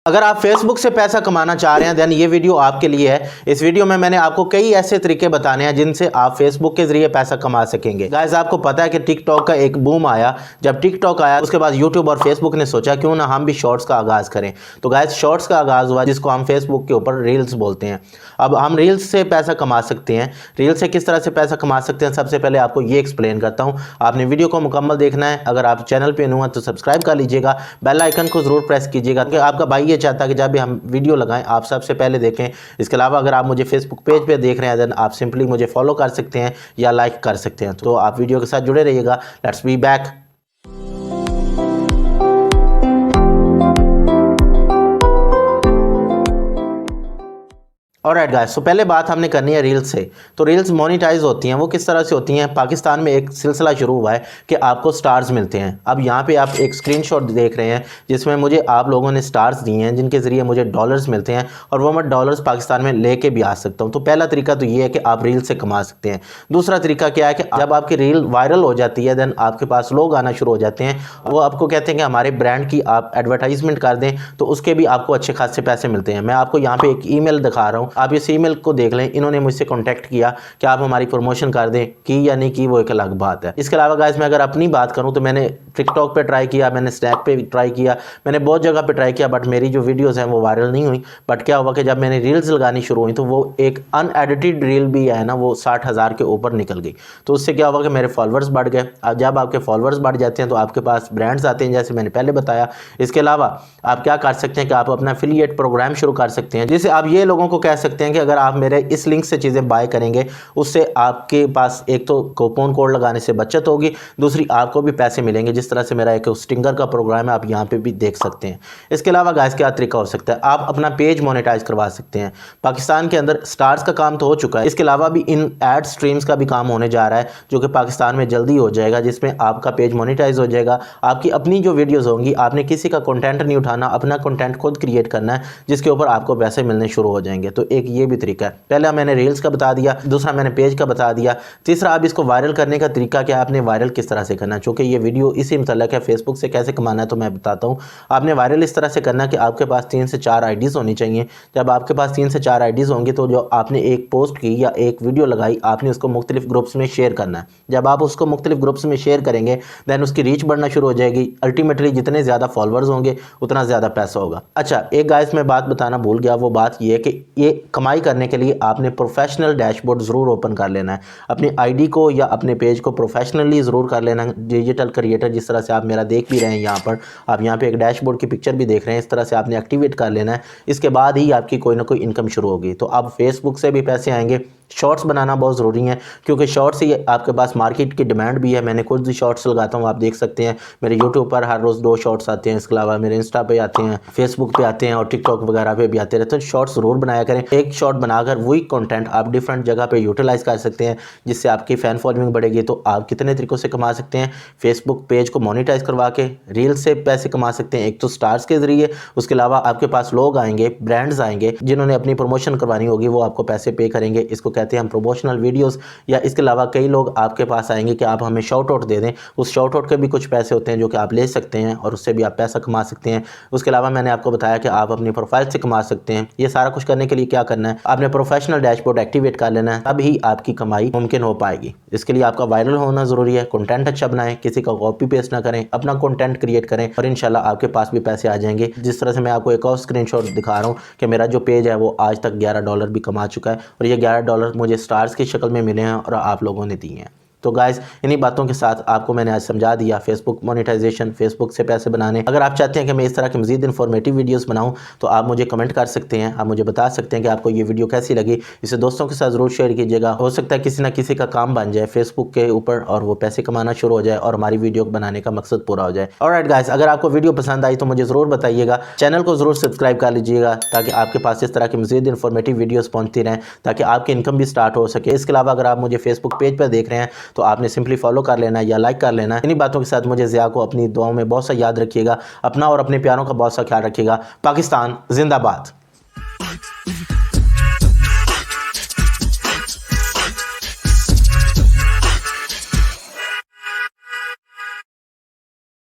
अगर आप फेसबुक से पैसा कमाना चाह रहे हैं देन ये वीडियो आपके लिए है। इस वीडियो में मैंने आपको कई ऐसे तरीके बताने हैं जिनसे आप फेसबुक के जरिए पैसा कमा सकेंगे। गाइस आपको पता है कि टिकटॉक का एक बूम आया। जब टिकटॉक आया उसके बाद यूट्यूब और फेसबुक ने सोचा क्यों ना हम भी शॉर्ट्स का आगाज करें। तो गाइस शॉर्ट्स का आगाज हुआ जिसको हम फेसबुक के ऊपर रील्स बोलते हैं। अब हम रील्स से पैसा कमा सकते हैं। रील्स से किस तरह से पैसा कमा सकते हैं सबसे पहले आपको ये एक्सप्लेन करता हूँ। आपने वीडियो को मुकम्मल देखना है। अगर आप चैनल पे न्यू हैं तो सब्सक्राइब कर लीजिएगा, बेल आइकन को जरूर प्रेस कीजिएगा क्योंकि आपका भाई ये चाहता है कि जब भी हम वीडियो लगाएं आप सबसे पहले देखें। इसके अलावा अगर आप मुझे फेसबुक पेज पे देख रहे हैं देन आप सिंपली मुझे फॉलो कर सकते हैं या लाइक कर सकते हैं। तो आप वीडियो के साथ जुड़े रहिएगा। Let's be back. Alright guys, तो पहले बात हमने करनी है रील्स से। तो रील्स मोनेटाइज होती हैं। वो किस तरह से होती हैं? पाकिस्तान में एक सिलसिला शुरू हुआ है कि आपको स्टार्स मिलते हैं। अब यहाँ पे आप एक स्क्रीनशॉट देख रहे हैं जिसमें मुझे आप लोगों ने स्टार्स दिए हैं जिनके ज़रिए मुझे डॉलर्स मिलते हैं और वो मैं डॉलर्स पाकिस्तान में लेके भी आ सकता हूँ। तो पहला तरीका तो ये है कि आप रील से कमा सकते हैं। दूसरा तरीका क्या है कि जब आपकी रील वायरल हो जाती है देन आपके पास लोग आना शुरू हो जाते हैं। वो आपको कहते हैं कि हमारे ब्रांड की आप एडवर्टाइजमेंट कर दें तो उसके भी आपको अच्छे खासे पैसे मिलते हैं। मैं आपको यहाँ पे एक ईमेल दिखा रहा हूँ, आप इस ईमेल को देख लें। इन्होंने मुझसे कांटेक्ट किया कि आप हमारी प्रमोशन कर दें, की या नहीं की वो एक अलग बात है। इसके अलावा गाइस मैं अगर अपनी बात करूं तो मैंने टिकटॉक पे ट्राई किया, मैंने स्नैप पे ट्राई किया, मैंने बहुत जगह पे ट्राई किया बट मेरी जो वीडियोस हैं वो वायरल नहीं हुई। बट क्या हुआ कि जब मैंने रील्स लगानी शुरू हुई तो वो एक अनएडिटेड रील भी है ना वो 60,000 के ऊपर निकल गई। तो उससे क्या हुआ कि मेरे फॉलोअर्स बढ़ गए। अब जब आपके फॉलोअर्स बढ़ जाते हैं तो आपके पास ब्रांड्स आते हैं जैसे मैंने पहले बताया। इसके अलावा आप क्या कर सकते हैं कि आप अपना एफिलिएट प्रोग्राम शुरू कर सकते हैं जिससे आप ये लोगों को कह सकते हैं कि अगर आप मेरे इस लिंक से चीज़ें बाय करेंगे उससे आपके पास एक तो कूपन कोड लगाने से बचत होगी, दूसरी आपको भी पैसे मिलेंगे। जिस तरह से मेरा एक स्टिंगर का प्रोग्राम है आप यहाँ पे भी देख सकते हैं। इसके अलावा गाइस क्या तरीका हो सकता है? आप अपना पेज मोनेटाइज करवा सकते हैं। पाकिस्तान के अंदर स्टार्स का काम तो हो चुका है, इसके अलावा भी इन एड स्ट्रीम्स का भी काम होने जा रहा है जो कि पाकिस्तान में जल्दी हो जाएगा, जिसमें आपका पेज मोनेटाइज हो जाएगा। आपकी अपनी जो वीडियोज़ होंगी, आपने किसी का कंटेंट नहीं उठाना, अपना कंटेंट खुद क्रिएट करना है जिसके ऊपर आपको पैसे मिलने शुरू हो जाएंगे। तो एक ये भी तरीका है। पहला मैंने रील्स का बता दिया, दूसरा मैंने पेज का बता दिया, तीसरा आप इसको वायरल करने का तरीका क्या, आपने वायरल किस तरह से करना है। चूँकि ये वीडियो इसी मुतल्लक है फेसबुक से कैसे कमाना है तो मैं बताता हूँ। आपने वायरल इस तरह से करना कि आपके पास 3 से 4 आईडीज़ होनी चाहिए। जब आपके पास 3 से 4 आईडीज़ होंगी तो जो आपने एक पोस्ट की या एक वीडियो लगाई आपने उसको मुख्तलिफ ग्रुप्स में शेयर करना है। जब आप उसको मुख्तलिफ ग्रुप्स में शेयर करेंगे दैन उसकी रीच बढ़ना शुरू हो जाएगी। अल्टीमेटली जितने ज़्यादा फॉलोअर्स होंगे उतना ज़्यादा पैसा होगा। अच्छा, एक गाइस मैं बात बताना भूल गया, वो बात ये है कि ये कमाई करने के लिए आपने प्रोफेशनल डैशबोर्ड ज़रूर ओपन कर लेना है। अपनी आईडी को या अपने पेज को प्रोफेशनली ज़रूर कर लेना। डिजिटल क्रिएटर जिस तरह से आप मेरा देख भी रहे हैं यहाँ पर, आप यहाँ पे एक डैशबोर्ड की पिक्चर भी देख रहे हैं, इस तरह से आपने एक्टिवेट कर लेना है। इसके बाद ही आपकी कोई ना कोई इनकम शुरू होगी। तो अब फेसबुक से भी पैसे आएंगे। शॉर्ट्स बनाना बहुत ज़रूरी है क्योंकि शॉर्ट्स ही आपके पास मार्केट की डिमांड भी है। मैंने खुद ही शॉर्ट्स लगाता हूँ, आप देख सकते हैं मेरे यूट्यूब पर हर रोज़ 2 शॉर्ट्स आते हैं। इसके अलावा मेरे इंस्टा पे आते हैं, फेसबुक पे आते हैं और टिकटॉक वगैरह पे भी आते रहते हैं। शॉर्ट्स ज़रूर बनाया करें। एक शॉर्ट बनाकर वही कंटेंट आप डिफरेंट जगह पे यूटिलाइज़ कर सकते हैं जिससे आपकी फ़ैन फॉलोइंग बढ़ेगी। तो आप कितने तरीक़ों से कमा सकते हैं? फेसबुक पेज को मोनेटाइज करवा के रील से पैसे कमा सकते हैं, एक तो स्टार्स के ज़रिए। उसके अलावा आपके पास लोग आएंगे, ब्रांड्स आएंगे जिन्होंने अपनी प्रमोशन करवानी होगी, वो आपको पैसे पे करेंगे। इसको कहते हैं हम प्रमोशनल वीडियोस। या इसके अलावा कई लोग आपके पास आएंगे कि आप हमें शॉर्ट आउट दे दें। उस शॉर्ट आउट के भी कुछ पैसे होते हैं जो कि आप ले सकते हैं और उससे भी आप पैसा कमा सकते हैं। उसके अलावा मैंने आपको बताया कि आप अपनी प्रोफाइल से कमा सकते हैं। ये सारा कुछ करने के लिए क्या करना है, आपने प्रोफेशनल डैशबोर्ड एक्टिवेट कर लेना है, तभी आपकी कमाई मुमकिन हो पाएगी। इसके लिए आपका वायरल होना ज़रूरी है, कंटेंट अच्छा बनाएं, किसी का कॉपी पेस्ट ना करें, अपना कंटेंट क्रिएट करें और इंशाल्लाह आपके पास भी पैसे आ जाएंगे। जिस तरह से मैं आपको एक और स्क्रीनशॉट दिखा रहा हूँ कि मेरा जो पेज है वो आज तक $11 भी कमा चुका है और ये $11 मुझे स्टार्स की शक्ल में मिले हैं और आप लोगों ने दिए हैं। तो गाइस इन्हीं बातों के साथ आपको मैंने आज समझा दिया फेसबुक मोनेटाइजेशन, फेसबुक से पैसे बनाने। अगर आप चाहते हैं कि मैं इस तरह की मज़ीद इन्फॉर्मेटिव वीडियोस बनाऊं तो आप मुझे कमेंट कर सकते हैं। आप मुझे बता सकते हैं कि आपको ये वीडियो कैसी लगी। इसे दोस्तों के साथ ज़रूर शेयर कीजिएगा। हो सकता है किसी ना किसी का काम बन जाए फेसबुक के ऊपर और वो पैसे कमाना शुरू हो जाए और हमारी वीडियो बनाने का मकसद पूरा हो जाए। ऑलराइट गाइस, अगर आपको वीडियो पसंद आई तो मुझे ज़रूर बताइएगा। चैनल को ज़रूर सब्सक्राइब कर लीजिएगा ताकि आपके पास इस तरह की मज़ीद इन्फॉर्मेटिव वीडियोज़ पहुँचती रहें ताकि आपकी इनकम भी स्टार्ट हो सके। इसके अलावा अगर आप मुझे फेसबुक पेज पर देख रहे हैं तो आपने सिंपली फॉलो कर लेना है या लाइक कर लेना है। इन्हीं बातों के साथ मुझे ज़िया को अपनी दुआओं में बहुत सा याद रखिएगा। अपना और अपने प्यारों का बहुत सा ख्याल रखिएगा। पाकिस्तान जिंदाबाद।